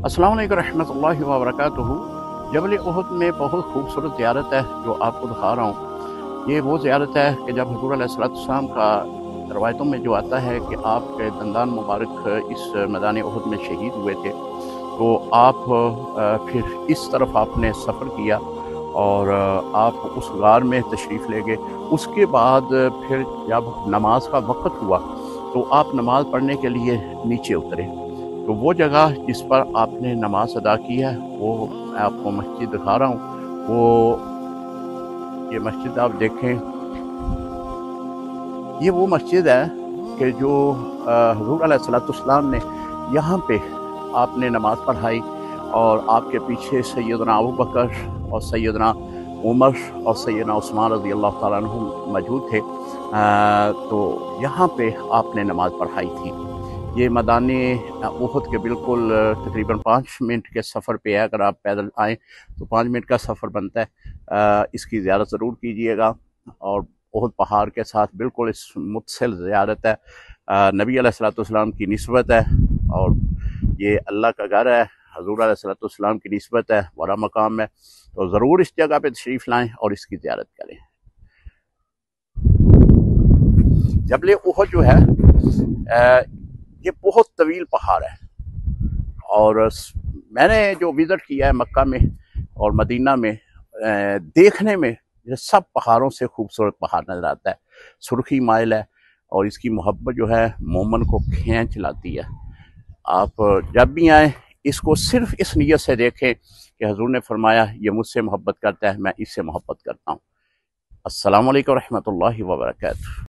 अस्सलाम वालेकुम रहमतुल्लाहि व बरकातुहू। जबल उहद में बहुत खूबसूरत ज़ियारत है जो आपको दिखा रहा हूँ। ये वो ज़ियारत है कि जब हुज़ूर अलैहिस्सलाम का रवायतों में जो आता है कि आपके दंदान मुबारक इस मैदान उहद में शहीद हुए थे, तो आप फिर इस तरफ आपने सफ़र किया और आप उस गार में तशरीफ़ ले गए। उसके बाद फिर जब नमाज का वक़्त हुआ तो आप नमाज पढ़ने के लिए नीचे उतरे। तो वो जगह जिस पर आपने नमाज अदा की है वो मैं आपको मस्जिद दिखा रहा हूँ। ये मस्जिद आप देखें, ये वो मस्जिद है कि जो हुज़ूर अलैहिस्सलाम ने यहाँ पे आपने नमाज पढ़ाई और आपके पीछे सैयदना अबू बकर और सैयदना उमर और सैयदना उस्मान रज़ी अल्लाह ताला अन्हुम मौजूद थे। तो यहाँ पे आपने नमाज पढ़ाई थी। ये मैदान उहद के बिल्कुल तकरीबन 5 मिनट के सफ़र पे है। अगर आप पैदल आएँ तो 5 मिनट का सफ़र बनता है। इसकी ज़ियारत ज़रूर कीजिएगा और उहद पहाड़ के साथ बिल्कुल इस मुत्सिल ज़ियारत है। नबी अलैहिस्सलाम की निस्बत है और ये अल्लाह का घर है, हुज़ूर अलैहिस्सलाम की निस्बत है, बड़ा मकाम है। तो ज़रूर इस जगह पे तशरीफ़ लाएँ और इसकी ज़ियारत करें। जबल उहद जो है ये बहुत तवील पहाड़ है और मैंने जो विज़िट किया है मक्का में और मदीना में, देखने में ये सब पहाड़ों से खूबसूरत पहाड़ नज़र आता है। सुर्खी माइल है और इसकी मोहब्बत जो है मोमन को खींच लाती है। आप जब भी आएँ इसको सिर्फ इस नीयत से देखें कि हुज़ूर ने फरमाया ये मुझसे मोहब्बत करता है, मैं इससे मोहब्बत करता हूँ। अस्सलामु अलैकुम रहमतुल्लाहि व बरकातुहू।